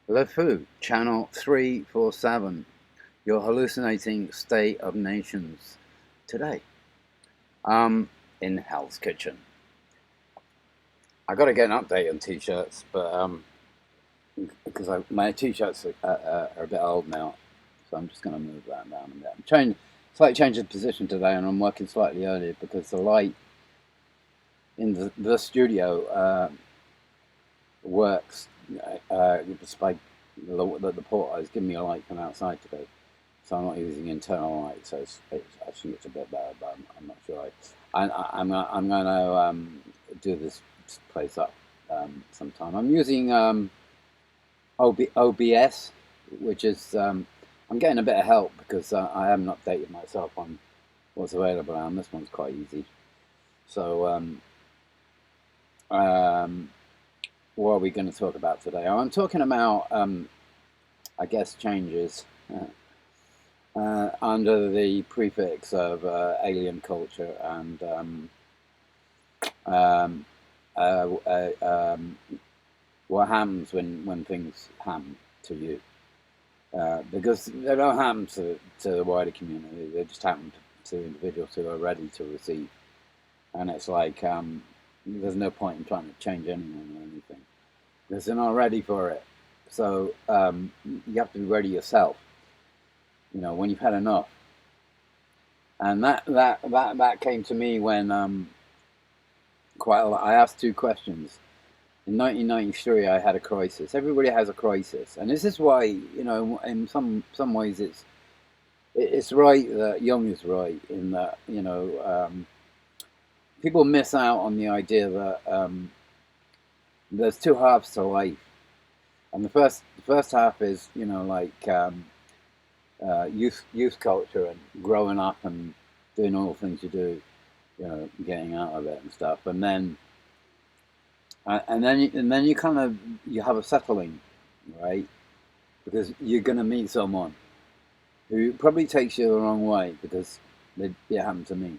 LeFou, channel 347, your hallucinating state of nations today. In Hell's Kitchen. I got to get an update on t-shirts, but because my t-shirts are a bit old now, so I'm just going to move that down a bit. Slightly changed the position today, and I'm working slightly earlier because the light in the studio works despite the port is giving me a light from outside today, so I'm not using internal light. So I think it's a bit better, but I'm not sure. I'm going to do this place up sometime. I'm using OBS, which is I'm getting a bit of help because I haven't updated myself on what's available, and this one's quite easy. So what are we going to talk about today? I'm talking about I guess changes under the prefix of alien culture and what happens when things happen to you. Because they don't happen to the wider community, they just happen to individuals who are ready to receive. And it's like there's no point in trying to change anyone or anything because they're not ready for it. So you have to be ready yourself, you know, when you've had enough. And that came to me when quite a lot. I asked two questions. In 1993, I had a crisis. Everybody has a crisis, and this is why, you know, in some ways it's right that Jung is right in that, you know, people miss out on the idea that there's two halves to life, and the first half is, you know, like youth culture and growing up and doing all the things you do, you know, getting out of it and stuff, and then you kind of you have a settling, right? Because you're gonna meet someone who probably takes you the wrong way because it happened to me.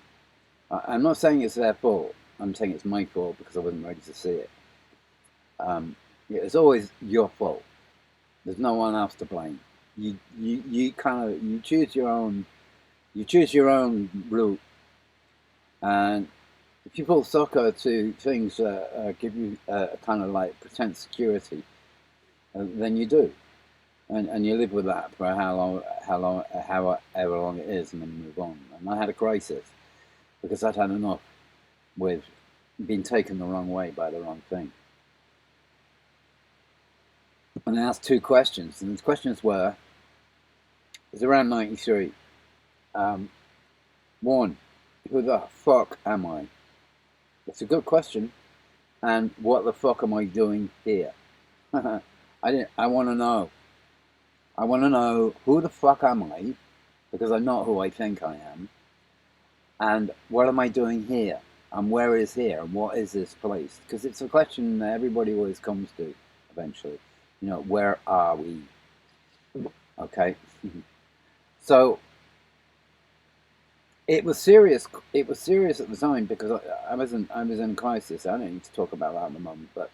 I'm not saying it's their fault. I'm saying it's my fault because I wasn't ready to see it. It's always your fault. There's no one else to blame. You kind of you choose your own route, and if you pull soccer to things that give you kind of like pretend security, then you do, and you live with that for however long it is, and then you move on. And I had a crisis because I'd had enough with being taken the wrong way by the wrong thing. And I asked two questions, and the questions were: it was around '93. One, who the fuck am I? It's a good question. And what the fuck am I doing here? I want to know. I want to know who the fuck am I, because I'm not who I think I am. And what am I doing here? And where is here? And what is this place? Because it's a question that everybody always comes to eventually. You know, where are we? Okay. So it was serious. It was serious at the time because I was in crisis. I don't need to talk about that at the moment, but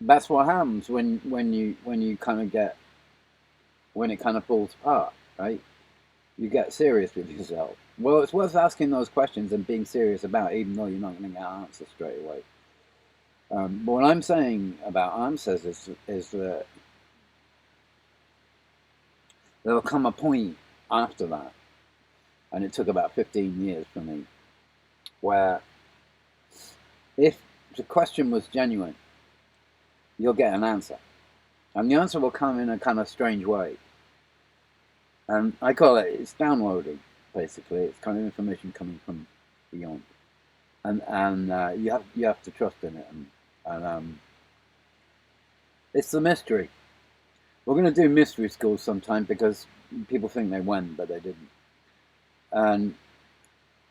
that's what happens when you kind of get when it kind of falls apart, right? You get serious with yourself. Well, it's worth asking those questions and being serious about, even though you're not going to get answers straight away. But what I'm saying about answers is that there'll come a point after that, and it took about 15 years for me, where if the question was genuine, you'll get an answer. And the answer will come in a kind of strange way. And I call it's downloading, basically. It's kind of information coming from beyond. And you have to trust in it. And it's the mystery. We're going to do mystery schools sometime because people think they went, but they didn't. And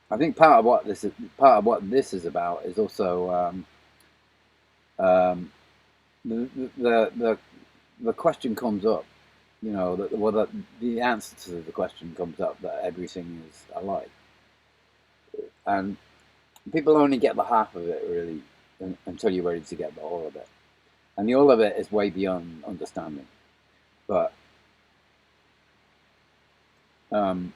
I think part of what this is about is also the question comes up, you know, the answer to the question comes up that everything is a lie, and people only get the half of it really until you're ready to get the whole of it. and all of it is way beyond understanding. But um,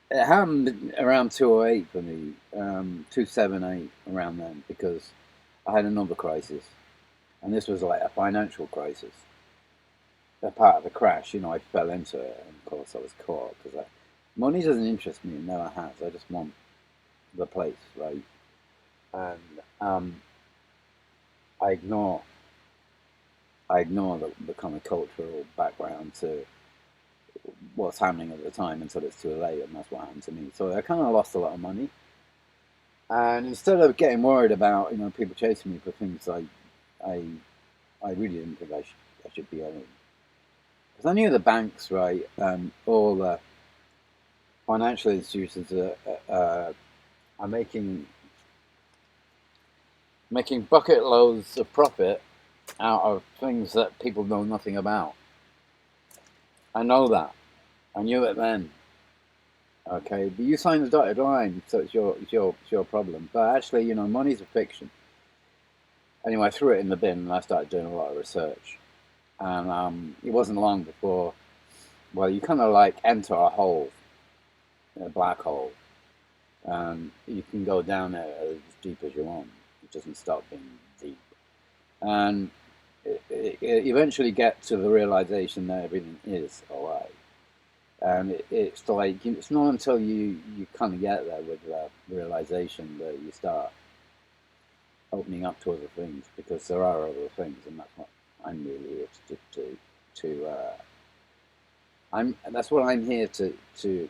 it happened around 208 for me, 278 around then, because I had another crisis, and this was like a financial crisis. A part of the crash, I fell into it, and of course I was caught because money doesn't interest me, it never has. I just want the place, right? And I ignore the kind of cultural background to what's happening at the time until it's too late, and that's what happened to me. So I kind of lost a lot of money, and instead of getting worried about people chasing me for things I I really didn't think I should be owing, because I knew the banks, right, and all the financial institutions are making bucket loads of profit out of things that people know nothing about. I know that. I knew it then. Okay, but you signed the dotted line, so it's your problem. But actually, money's a fiction. Anyway, I threw it in the bin and I started doing a lot of research. And it wasn't long before, well, you kind of like enter a hole, a black hole, and you can go down there as deep as you want. It doesn't stop being deep. And it eventually get to the realization that everything is alright. And it's like, it's not until you kind of get there with the realization that you start opening up to other things, because there are other things, and that's what I'm really here that's what I'm here to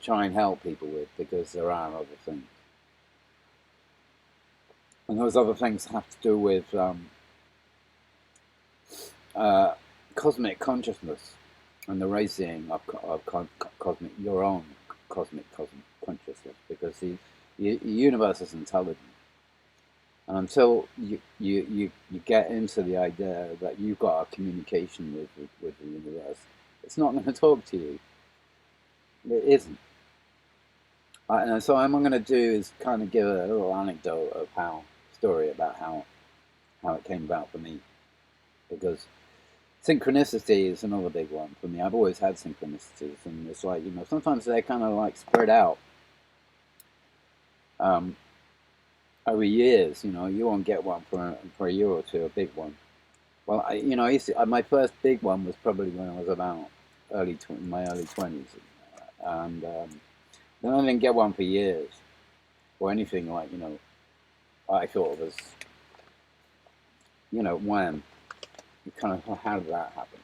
try and help people with, because there are other things, and those other things have to do with uh, cosmic consciousness and the raising of cosmic, your own cosmic consciousness, because the universe is intelligent. And until you get into the idea that you've got a communication with the universe, it's not going to talk to you. It isn't. And so what I'm going to do is kind of give a little anecdote of story about how it came about for me. Because synchronicity is another big one for me. I've always had synchronicities, and it's like, sometimes they're kind of like spread out over years. You won't get one for a year or two, a big one. Well, my first big one was probably when I was about my early 20s, and then I didn't get one for years, or anything like, I thought it was, when, kind of, how did that happen?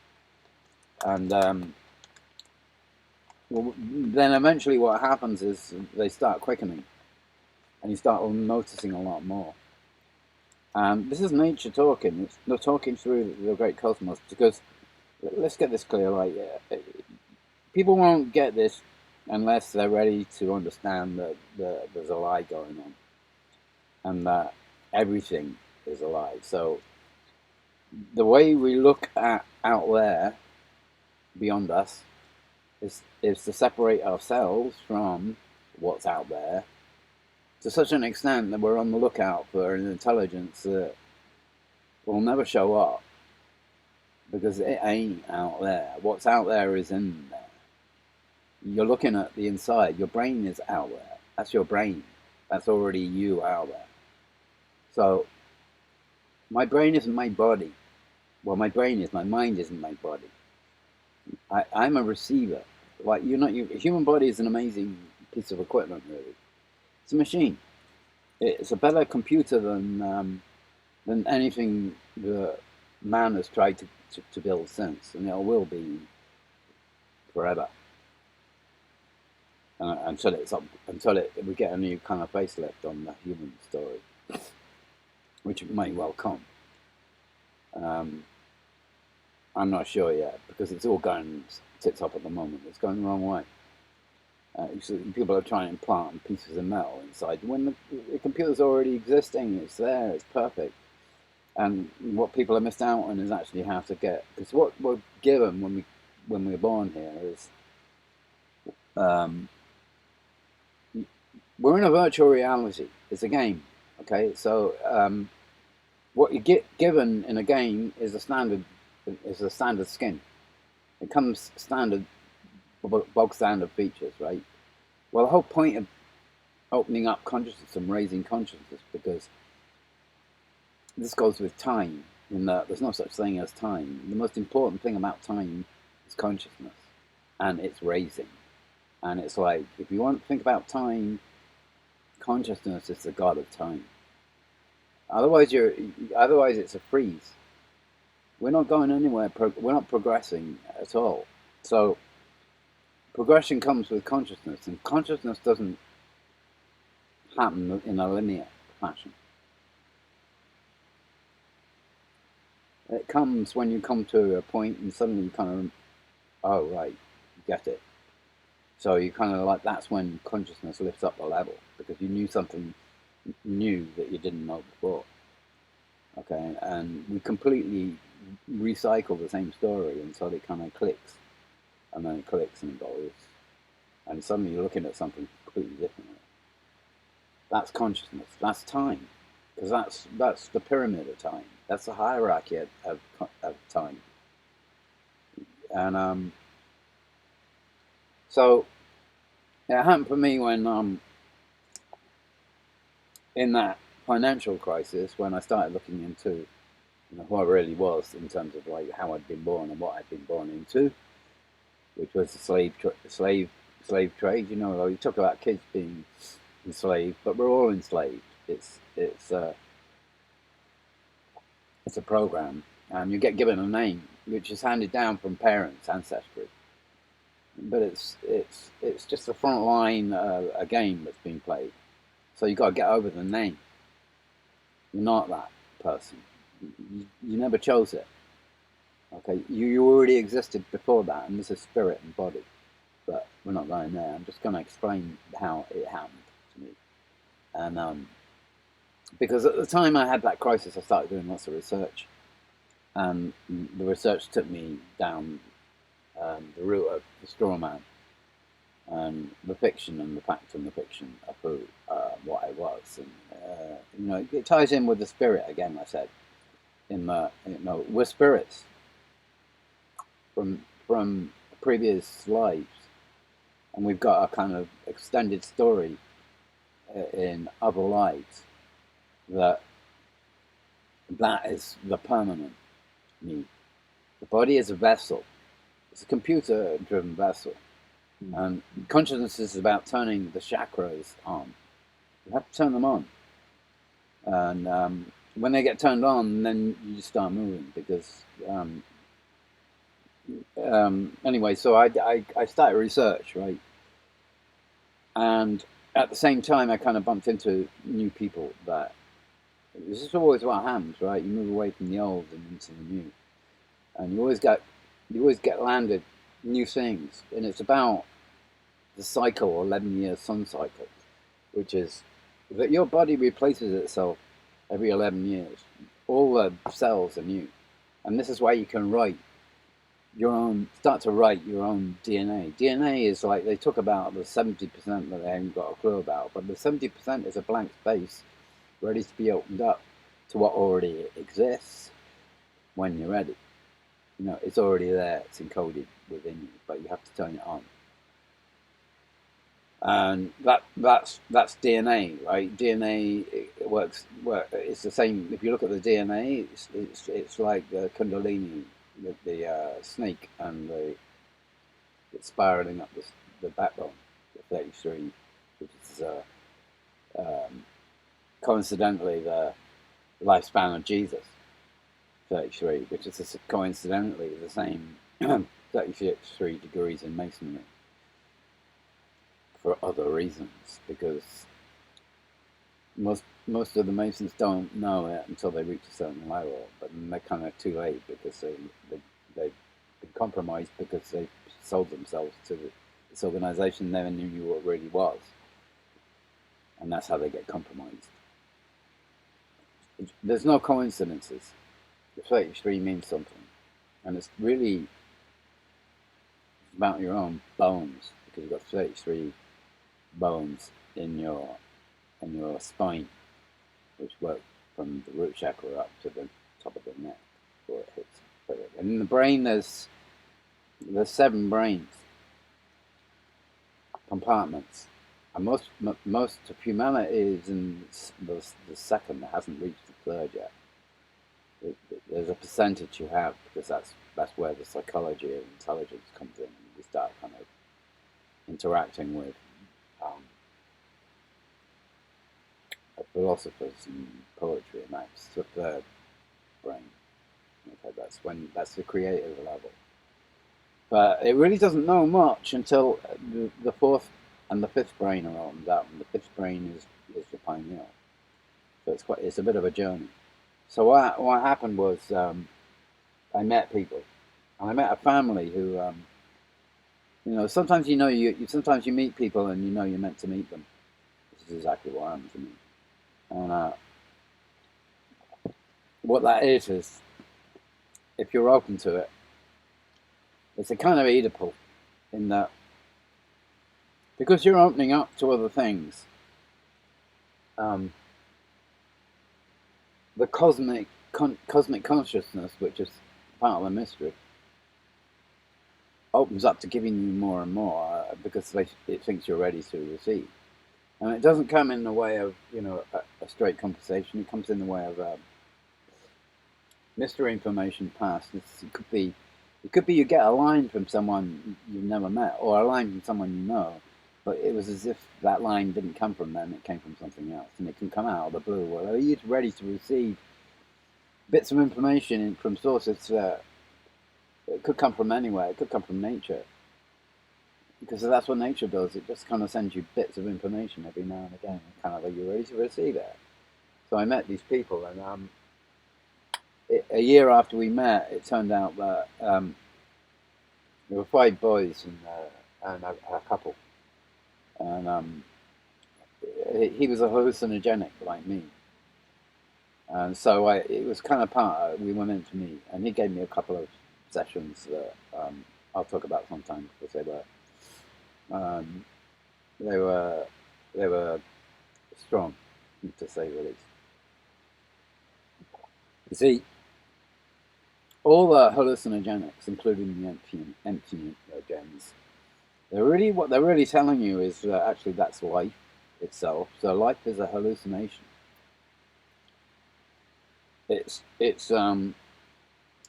And well, then eventually what happens is they start quickening, and you start noticing a lot more. This is nature talking. It's not talking through the great cosmos, because let's get this clear, like, people won't get this unless they're ready to understand that there's a lie going on, and that everything is a lie. So the way we look at out there beyond us is to separate ourselves from what's out there to such an extent that we're on the lookout for an intelligence that will never show up, because it ain't out there. What's out there is in there. You're looking at the inside. Your brain is out there. That's your brain. That's already you out there. So my brain isn't my body. Well, my brain is. My mind isn't my body. I'm a receiver. Like, a human body is an amazing piece of equipment, really. It's a machine. It's a better computer than anything that man has tried to build since, and it will be forever. Until we get a new kind of facelift on the human story, which may well come. I'm not sure yet, because it's all going tits up at the moment. It's going the wrong way. People are trying to implant pieces of metal inside when the computer's already existing. It's there. It's perfect. And what people have missed out on is actually how to get, because what we're given when we're born here is we're in a virtual reality. It's a game. Okay, so What you get given in a game is a standard skin. It comes standard, bog standard features, right? Well, the whole point of opening up consciousness and raising consciousness, because this goes with time, in that there's no such thing as time. The most important thing about time is consciousness, and it's raising. And it's like, if you want to think about time, consciousness is the god of time. Otherwise, it's a freeze. We're not going anywhere. We're not progressing at all. So progression comes with consciousness, and consciousness doesn't happen in a linear fashion. It comes when you come to a point and suddenly you kind of, oh right, you get it. So you kind of like, that's when consciousness lifts up a level, because you knew something new that you didn't know before. Okay, and we completely recycle the same story until it kind of clicks, and then it clicks and it goes, and suddenly you're looking at something completely differently. That's consciousness. That's time, because that's the pyramid of time. That's the hierarchy of time. And so it happened for me when in that financial crisis, when I started looking into who I really was in terms of like how I'd been born and what I'd been born into, which was the slave trade. You talk about kids being enslaved, but we're all enslaved. It's a program, and you get given a name which is handed down from parents, ancestry. But it's just the front line a game that's being played. So you got to get over the name. You're not that person. You never chose it. Okay, you already existed before that, and this is spirit and body. But we're not going there. I'm just going to explain how it happened to me. And because at the time I had that crisis, I started doing lots of research, and the research took me down the route of the straw man, and the fiction and the fact and the fiction of who, what I was, and it ties in with the spirit again. I said, we're spirits from previous lives, and we've got a kind of extended story in other lives that is the permanent me. The body is a vessel. It's a computer-driven vessel. And consciousness is about turning the chakras on. You have to turn them on. And when they get turned on, then you start moving. Because anyway, so I started research, right? And at the same time, I kind of bumped into new people that this is always what happens, right? You move away from the old and into the new, and you always get landed new things, and it's about the cycle, 11-year sun cycle, which is that your body replaces itself every 11 years. All the cells are new, and this is why you can start to write your own DNA. DNA is like, they talk about the 70% that they haven't got a clue about, but the 70% is a blank space ready to be opened up to what already exists when you're ready. It's already there, it's encoded within you, but you have to turn it on. And that's DNA, right? DNA works. It's the same. If you look at the DNA, it's like the Kundalini, the snake, and it's spiraling up the backbone, the 33, which is coincidentally the lifespan of Jesus, 33, which is coincidentally the same 33 degrees in Masonry, for other reasons, because most of the Masons don't know it until they reach a certain level, but then they're kind of too late, because they've been compromised, because they sold themselves to this organization, never knew what it really was, and that's how they get compromised. There's no coincidences. The 33 means something, and it's really about your own bones, because you've got 33 bones in your spine, which work from the root chakra up to the top of the neck before it hits. And in the brain, there's 7 brains compartments, and most of humanity is in the second. It hasn't reached the third yet. There's a percentage you have, because that's where the psychology of intelligence comes in, and you start kind of interacting with philosophers and poetry, and that's the third brain. Okay, that's the creative level. But it really doesn't know much until the fourth and the fifth brain are opened up, and the fifth brain is the pineal. So it's a bit of a journey. So what happened was I met people, and I met a family who sometimes sometimes you meet people and you know you're meant to meet them. This is exactly what happened to me. And what that is if you're open to it, it's a kind of Oedipal, in that because you're opening up to other things, the cosmic consciousness, which is part of the mystery, opens up to giving you more and more, because it thinks you're ready to receive. And it doesn't come in the way of a straight conversation. It comes in the way of mystery information passed. It could be you get a line from someone you've never met, or a line from someone you know, but it was as if that line didn't come from them, it came from something else, and it can come out of the blue. Well, you're ready to receive bits of information from sources. It could come from anywhere. It could come from nature, because that's what nature does. It just kind of sends you bits of information every now and again, and kind of like you're ready to receive it. So I met these people, and a year after we met, it turned out that there were 5 boys and a couple, and he was a hallucinogenic like me, and so it was kind of we were meant to meet, and he gave me a couple of sessions that I'll talk about sometime, because they were strong, to say the least. You see, all the hallucinogenics, including the entheogens, what they're really telling you is that actually that's life itself. So life is a hallucination. It's the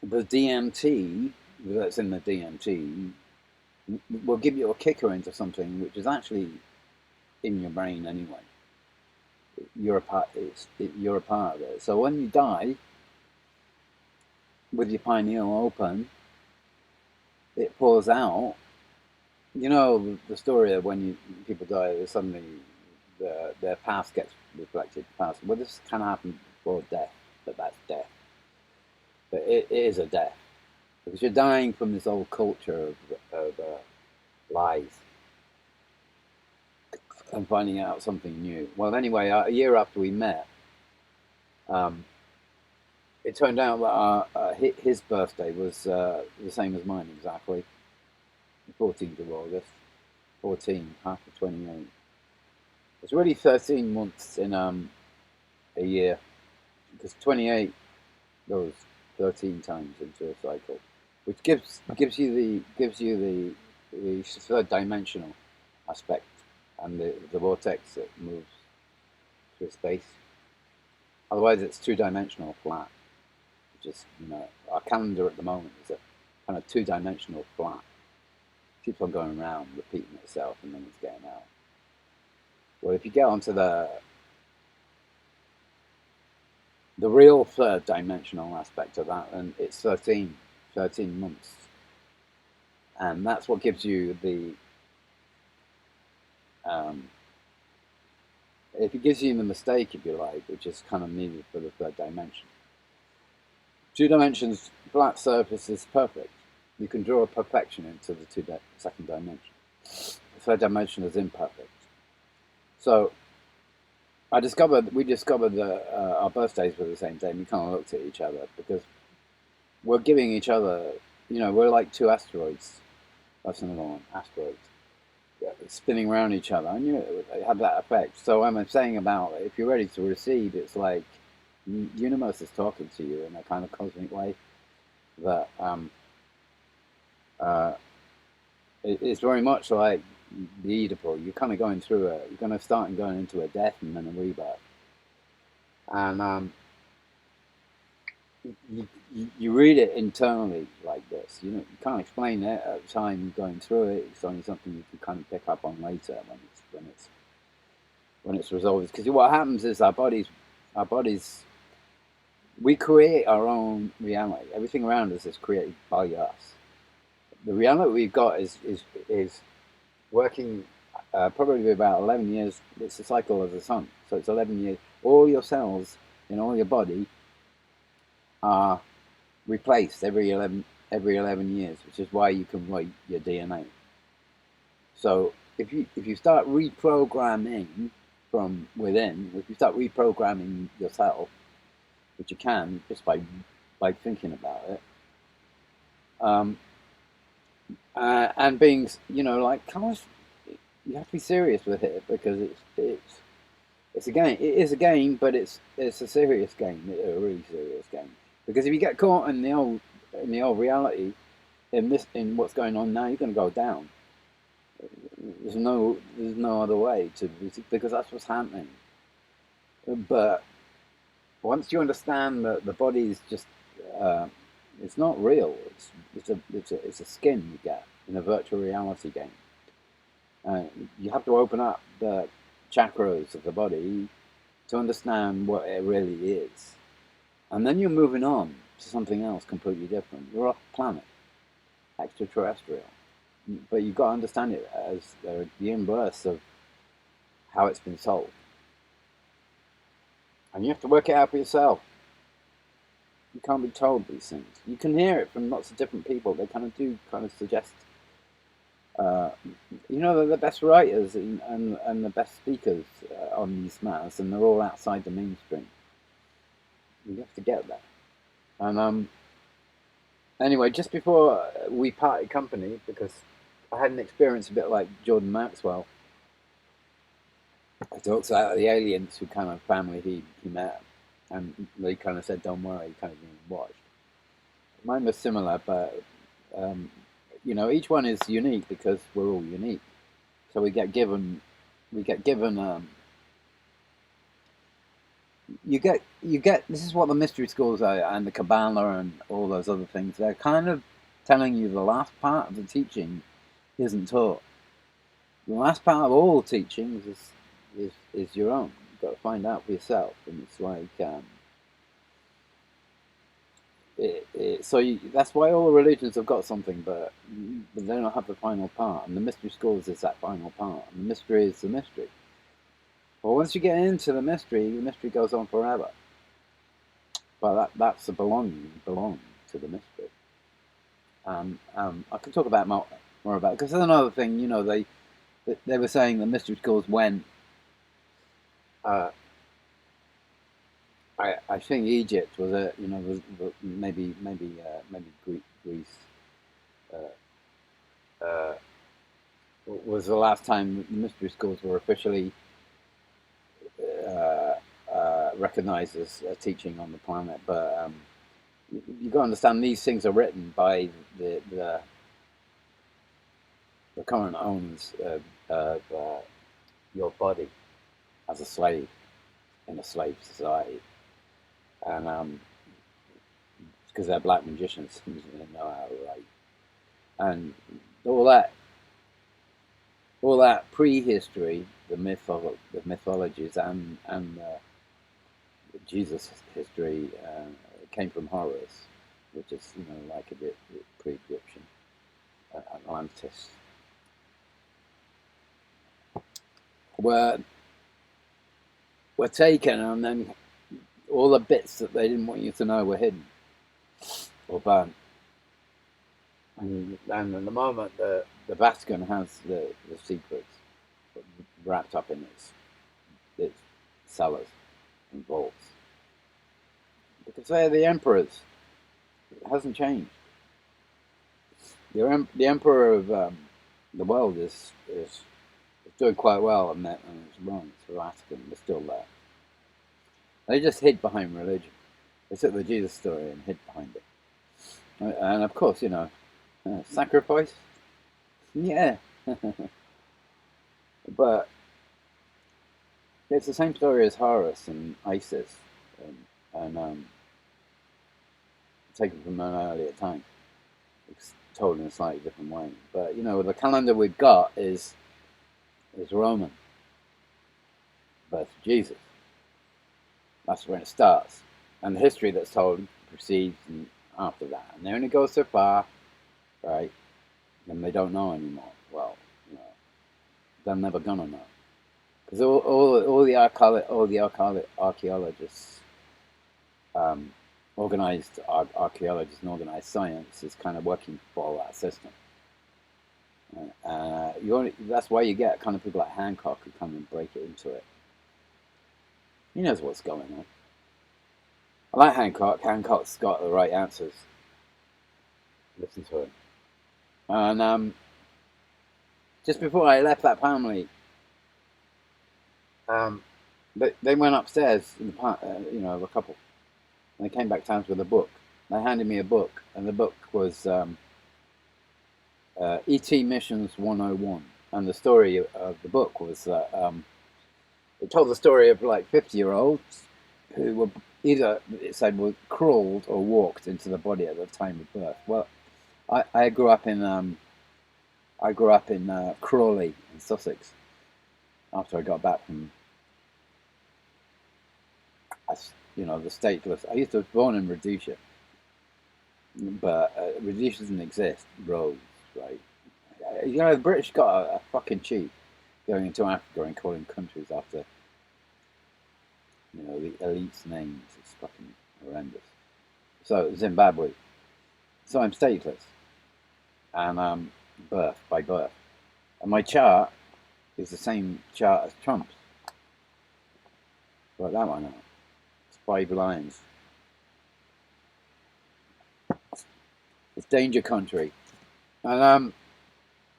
DMT that's in the DMT will give you a kicker into something which is actually in your brain anyway. You're a part of it. So when you die, with your pineal open, it pours out. You know the story of when people die, suddenly their past gets reflected. Well, this can happen before death, but that's death. But it is a death, because you're dying from this old culture of lies and finding out something new. Well, anyway, a year after we met, it turned out that his birthday was the same as mine exactly, the 14th of August, 14, half of 28. It's really 13 months in a year, because 28 goes 13 times into a cycle, which gives you the third dimensional aspect, and the vortex that moves through space. Otherwise, it's 2-dimensional flat. Just our calendar at the moment is a kind of 2-dimensional flat. It keeps on going around, repeating itself, and then it's getting out. Well, if you get onto the real third dimensional aspect of that, and it's 13 months, and that's what gives you the if it gives you the mistake, if you like, which is kind of needed for the third dimension. 2 dimensions, flat surface is perfect. You can draw a perfection into the second dimension. The third dimension is imperfect. So we discovered that our birthdays were the same day, and we kind of looked at each other, because we're giving each other, we're like 2 asteroids. That's another one, asteroids. Yeah, spinning around each other. I knew it had that effect. So I'm saying about if you're ready to receive, it's like The universe is talking to you in a kind of cosmic way that uh, it's very much like the Oedipal. You're kind of going through you're going to start and going into a death and then a rebirth. And you read it internally like this. You can't explain it at the time you're going through it. It's only something you can kind of pick up on later when it's resolved. Because what happens is our bodies, we create our own reality. Everything around us is created by us. The reality we've got is working probably about 11 years. It's the cycle of the sun, so it's 11 years. All your cells in all your body are replaced every 11 years, which is why you can write your DNA. So if you start reprogramming from within, if you start reprogramming yourself, which you can just by thinking about it, and being, like, come on, you have to be serious with it, because it's a game. It is a game, but it's a serious game. It's a really serious game. Because if you get caught in the old reality, in what's going on now, you're going to go down. There's no other way to, because that's what's happening. But once you understand that the body is just it's not real. It's a skin you get in a virtual reality game. You have to open up the chakras of the body to understand what it really is, and then you're moving on to something else completely different. You're off planet, extraterrestrial, but you've got to understand it as the inverse of how it's been sold, and you have to work it out for yourself. You can't be told these things. You can hear it from lots of different people. They kind of suggest, they're the best writers and the best speakers on these matters, and they're all outside the mainstream. You have to get there. And anyway, just before we parted company, because I had an experience a bit like Jordan Maxwell. He talks about the aliens who kind of family he met, and they kind of said, "Don't worry," kind of watched. Mine was similar, but each one is unique because we're all unique. So we get given. You get. This is what the mystery schools are, and the Kabbalah and all those other things. They're kind of telling you the last part of the teaching isn't taught. The last part of all teachings is your own. You've got to find out for yourself, and it's like that's why all the religions have got something, but they don't have the final part. And the mystery schools is that final part, and the mystery is the mystery. Well, once you get into the mystery goes on forever. But that's the belong to the mystery. I can talk about more about it, because there's another thing. They were saying the mystery schools went. I think Egypt was maybe Greece was the last time the mystery schools were officially recognized as teaching on the planet. But you've got to understand, these things are written by the current owners of your body as a slave in a slave society, and because they're black magicians who know how to write, and all that prehistory, the mythologies, and the Jesus history came from Horus, which is like a bit pre-Egyptian, Atlantis, were taken, and then all the bits that they didn't want you to know were hidden or burnt. And at the moment, the Vatican has the secrets wrapped up in its cellars and vaults, because they're the emperors. It hasn't changed. The emperor of the world is doing quite well, and it's wrong. It's the Vatican. They're still there. They just hid behind religion. They took the Jesus story and hid behind it. And of course, sacrifice. Yeah, but it's the same story as Horus and Isis, and taken from an earlier time. It's told in a slightly different way. But the calendar we've got is Roman, birth of Jesus. That's when it starts, and the history that's told proceeds and after that, and they only go so far, right? Then they don't know anymore. Well, they're never gonna know because all the archaeologists, organized archaeologists and organized science is kind of working for that system. That's why you get kind of people like Hancock who come and break it into it. He knows what's going on. I like Hancock. Hancock's got the right answers. Listen to him. And just before I left that family, they went upstairs in the a couple, and they came back down with a book. They handed me a book, and the book was E.T. Missions 101, and the story of the book was that it told the story of like 50-year-olds who were either, it said, were crawled or walked into the body at the time of birth. Well, I grew up in Crawley in Sussex after I got back from the stateless. I was born in Rhodesia, but Rhodesia doesn't exist. Rhodes, right? The British got a fucking cheat going into Africa and calling countries after the elites' names. It's fucking horrendous. So Zimbabwe. So I'm stateless, and by birth, and my chart is the same chart as Trump's. Work that one out. It's 5 lines. It's danger country, and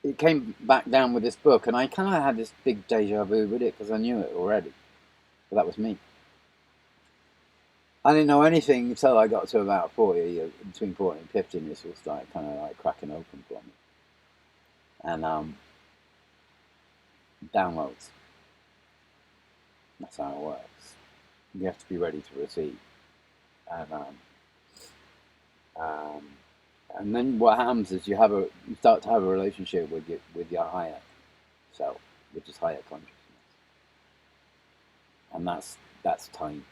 it came back down with this book, and I kind of had this big deja vu with it because I knew it already, but that was me. I didn't know anything until I got to about 40, between 40 and 50, and this all started kind of like cracking open for me. And downloads. That's how it works. You have to be ready to receive. And then what happens is you start to have a relationship with your higher self, which is higher consciousness, and that's time.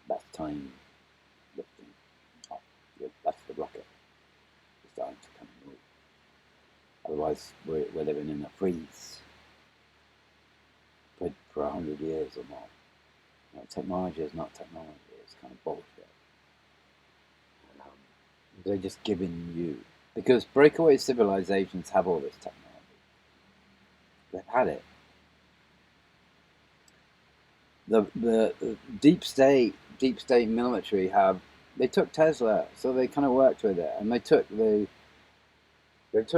That's time lifting up. That's the rocket. It's starting to come and move. Otherwise, we're living in a freeze for 100 years or more. Technology is not technology. It's kind of bullshit. They're just giving you, because breakaway civilizations have all this technology. They've had it. The deep state military they took Tesla, so they kind of worked with it, and they took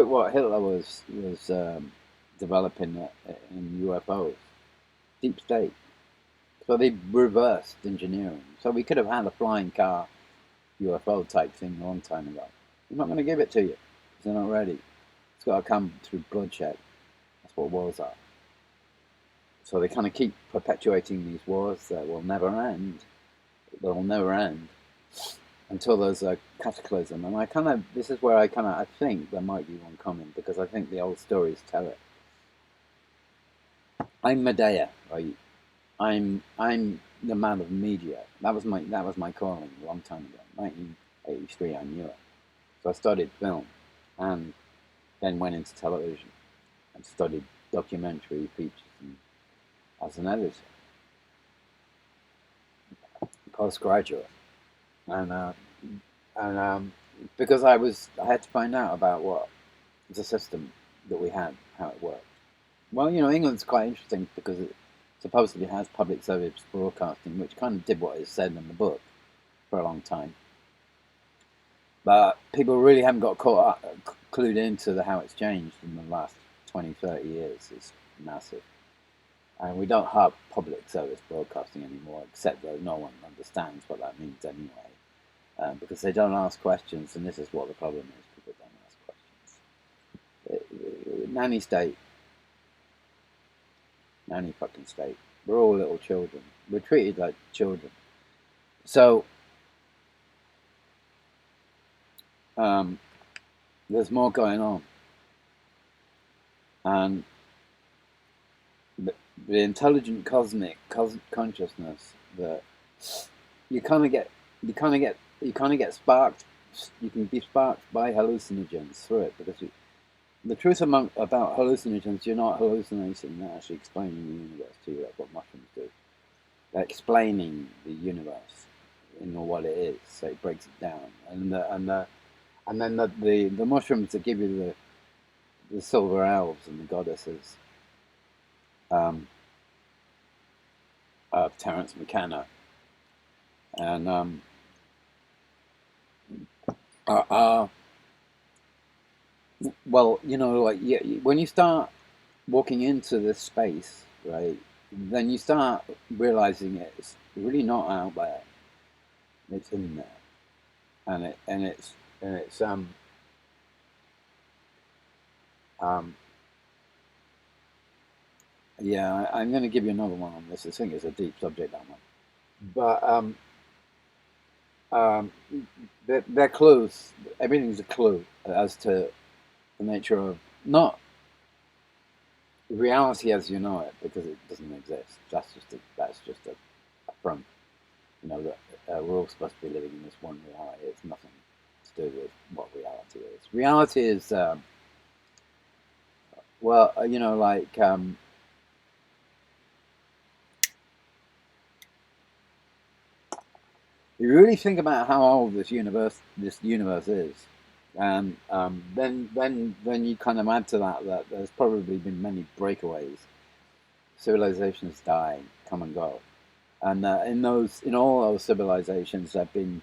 what Hitler was developing in UFOs, deep state. So they reversed engineering. So we could have had a flying car UFO type thing a long time ago. I'm not going to give it to you because they're not ready. It's got to come through bloodshed. That's what wars are. So they kind of keep perpetuating these wars that will never end. They'll never end until there's a cataclysm. And this is where I think there might be one coming, because I think the old stories tell it. I'm Medea, right? I'm the man of media. That was my calling a long time ago. 1983, I knew it. So I studied film, and then went into television and studied documentary features as an editor, postgraduate, and because I had to find out about what the system that we had, how it worked. Well, England's quite interesting because it supposedly has public service broadcasting, which kind of did what it said in the book for a long time. But people really haven't got clued into how it's changed in the last 20, 30 years. It's massive. And we don't have public service broadcasting anymore, except that no one understands what that means anyway, because they don't ask questions, and this is what the problem is: people don't ask questions. Nanny state, nanny fucking state. We're all little children. We're treated like children. So there's more going on, and the intelligent cosmic consciousness that you kind of get, you kind of get sparked. You can be sparked by hallucinogens through it, because the truth about hallucinogens, you're not hallucinating; they're actually explaining the universe to you. That's what mushrooms do. They're explaining the universe, what it is. So it breaks it down, and then the mushrooms that give you the silver elves and the goddesses of Terence McKenna, and well, like, yeah, when you start walking into this space, right, then you start realizing it's really not out there; it's in there, and it's yeah. I'm going to give you another one on this. I think it's a deep subject, that one, but um, they're clues. Everything's a clue as to the nature of not reality as you know it, because it doesn't exist. That's just a front. That we're all supposed to be living in this one reality. It's nothing to do with what reality is. Reality is well, like, you really think about how old this universe is, and then you kind of add to that there's probably been many breakaways. Civilizations die, come and go, and in all those civilizations, there've been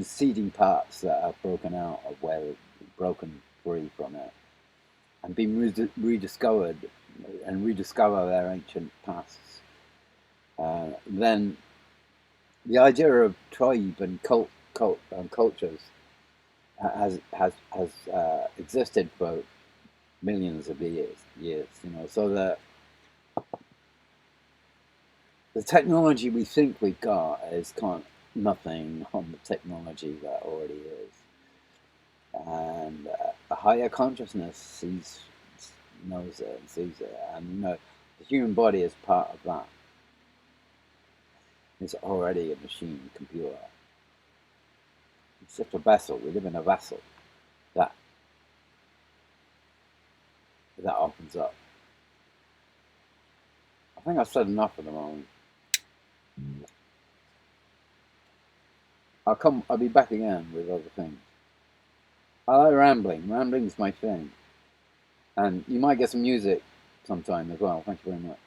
seeding parts that have broken out of where they've broken free from it, and been rediscovered, and rediscover their ancient pasts. Then the idea of tribe and cult and cultures has existed for millions of years. So the technology we think we've got is kind of nothing on the technology that already is, and a higher consciousness knows it and sees it, and the human body is part of that. It's already a machine computer. It's just a vessel. We live in a vessel that opens up. I think I've said enough at the moment. I'll be back again with other things. I like rambling. Rambling's my thing. And you might get some music sometime as well. Thank you very much.